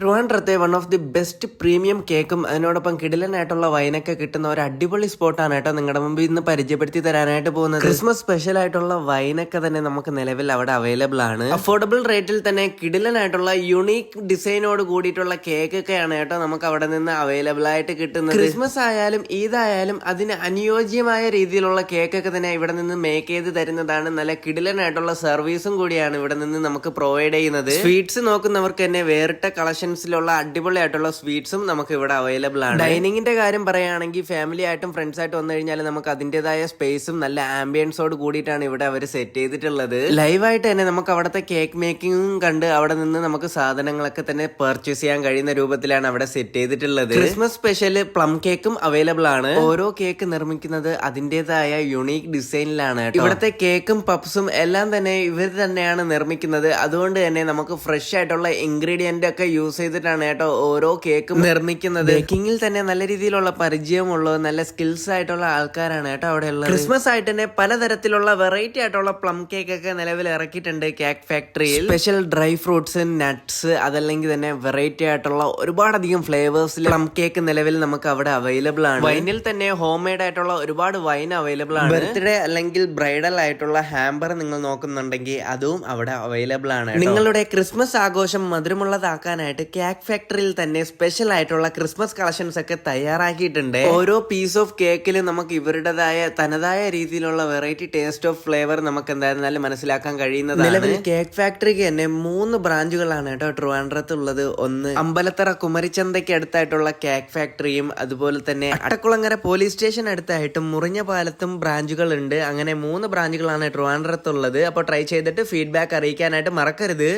ട്രിവാൻഡ്രത്തെ one of the best premium കേക്കും അതിനോടൊപ്പം കിടിലനായിട്ടുള്ള വൈനൊക്കെ കിട്ടുന്ന ഒരു അടിപൊളി സ്പോട്ടാണ് കേട്ടോ നിങ്ങളുടെ മുമ്പിൽ ഇന്ന് പരിചയപ്പെടുത്തി തരാനായിട്ട് പോകുന്നത്. ക്രിസ്മസ് സ്പെഷ്യൽ ആയിട്ടുള്ള വൈനൊക്കെ തന്നെ നമുക്ക് നിലവിൽ അവിടെ അവൈലബിൾ ആണ്. അഫോർഡബിൾ റേറ്റിൽ തന്നെ കിടിലനായിട്ടുള്ള യുണീക്ക് ഡിസൈനോട് കൂടിയിട്ടുള്ള കേക്കൊക്കെയാണ് കേട്ടോ നമുക്ക് അവിടെ നിന്ന് അവൈലബിൾ ആയിട്ട് കിട്ടുന്നത്. ക്രിസ്മസ് ആയാലും ഈദായാലും അതിന് അനുയോജ്യമായ രീതിയിലുള്ള കേക്കൊക്കെ തന്നെ ഇവിടെ നിന്ന് മേക്ക് ചെയ്ത് തരുന്നതാണ്. നല്ല കിടിലനായിട്ടുള്ള സർവീസും കൂടിയാണ് ഇവിടെ നിന്ന് നമുക്ക് പ്രൊവൈഡ് ചെയ്യുന്നത്. സ്വീറ്റ്സ് നോക്കുന്നവർക്ക് തന്നെ വേറിട്ട കളക്ഷൻ അടിപൊളിയായിട്ടുള്ള സ്വീറ്റ്സും നമുക്ക് ഇവിടെ അവൈലബിൾ ആണ്. ഡൈനിങ്ങിന്റെ കാര്യം പറയുകയാണെങ്കിൽ ഫാമിലി ആയിട്ടും ഫ്രണ്ട്സ് ആയിട്ട് വന്നു കഴിഞ്ഞാൽ നമുക്ക് അതിന്റേതായ സ്പേസും നല്ല ആംബിയൻസോട് കൂടിയിട്ടാണ് ഇവിടെ അവർ സെറ്റ് ചെയ്തിട്ടുള്ളത്. ലൈവായിട്ട് തന്നെ നമുക്ക് അവിടുത്തെ കേക്ക് മേക്കിംഗും കണ്ട് അവിടെ നിന്ന് നമുക്ക് സാധനങ്ങളൊക്കെ തന്നെ പർച്ചേസ് ചെയ്യാൻ കഴിയുന്ന രൂപത്തിലാണ് അവിടെ സെറ്റ് ചെയ്തിട്ടുള്ളത്. ക്രിസ്മസ് സ്പെഷ്യല് പ്ലം കേക്കും അവൈലബിൾ ആണ്. ഓരോ കേക്ക് നിർമ്മിക്കുന്നത് അതിന്റേതായ യുണീക്ക് ഡിസൈനിലാണ്. ഇവിടുത്തെ കേക്കും പപ്സും എല്ലാം തന്നെ ഇവർ തന്നെയാണ് നിർമ്മിക്കുന്നത്. അതുകൊണ്ട് തന്നെ നമുക്ക് ഫ്രഷ് ആയിട്ടുള്ള ഇൻഗ്രീഡിയന്റ് ഒക്കെ യൂസ് ചെയ്തിട്ടാണ് കേട്ടോ ഓരോ കേക്കും നിർമ്മിക്കുന്നത്. ബേക്കിങ്ങിൽ തന്നെ നല്ല രീതിയിലുള്ള പരിചയമുള്ള നല്ല സ്കിൽസ് ആയിട്ടുള്ള ആൾക്കാരാണ് കേട്ടോ അവിടെ ഉള്ളത്. ക്രിസ്മസ് ആയിട്ട് തന്നെ പലതരത്തിലുള്ള വെറൈറ്റി ആയിട്ടുള്ള പ്ലം കേക്ക് ഒക്കെ നിലവിൽ ഇറക്കിയിട്ടുണ്ട് കേക്ക് ഫാക്ടറിയിൽ. സ്പെഷ്യൽ ഡ്രൈ ഫ്രൂട്ട്സ്, നട്ട്സ്, അതല്ലെങ്കിൽ തന്നെ വെറൈറ്റി ആയിട്ടുള്ള ഒരുപാടധികം ഫ്ലേവേഴ്സിൽ പ്ലം കേക്ക് നിലവിൽ നമുക്ക് അവിടെ അവൈലബിൾ ആണ്. വൈനിൽ തന്നെ ഹോം മെയ്ഡ് ആയിട്ടുള്ള ഒരുപാട് വൈൻ അവൈലബിൾ ആണ്. ബർത്ത്ഡേ അല്ലെങ്കിൽ ബ്രൈഡൽ ആയിട്ടുള്ള ഹാമ്പർ നിങ്ങൾ നോക്കുന്നുണ്ടെങ്കിൽ അതും അവിടെ അവൈലബിൾ ആണ്. നിങ്ങളുടെ ക്രിസ്മസ് ആഘോഷം മധുരമുള്ളതാക്കാനായിട്ട് കേക്ക് ഫാക്ടറിയിൽ തന്നെ സ്പെഷ്യൽ ആയിട്ടുള്ള ക്രിസ്മസ് കളക്ഷൻസ് ഒക്കെ തയ്യാറാക്കിയിട്ടുണ്ട്. ഓരോ പീസ് ഓഫ് കേക്കിലും നമുക്ക് ഇവരുടേതായ തനതായ രീതിയിലുള്ള വെറൈറ്റി ടേസ്റ്റ് ഓഫ് ഫ്ലേവർ നമുക്ക് എന്തായിരുന്നാലും മനസ്സിലാക്കാൻ കഴിയുന്നതാണ്. നിലവിൽ കേക്ക് ഫാക്ടറിക്ക് തന്നെ 3 ബ്രാഞ്ചുകളാണ് കേട്ടോ ട്രിവാൻഡ്രത്ത് ഉള്ളത്. ഒന്ന് അമ്പലത്തറ കുമരിച്ചന്തയ്ക്ക് അടുത്തായിട്ടുള്ള കേക്ക് ഫാക്ടറിയും അതുപോലെ തന്നെ അട്ടക്കുളങ്ങര പോലീസ് സ്റ്റേഷൻ അടുത്തായിട്ടും മുറിഞ്ഞ പാലത്തും ബ്രാഞ്ചുകൾ ഉണ്ട്. അങ്ങനെ 3 ബ്രാഞ്ചുകളാണ് ട്രിവാൻഡ്രത്ത് ഉള്ളത്. അപ്പോൾ ട്രൈ ചെയ്തിട്ട് ഫീഡ്ബാക്ക് അറിയിക്കാനായിട്ട് മറക്കരുത്.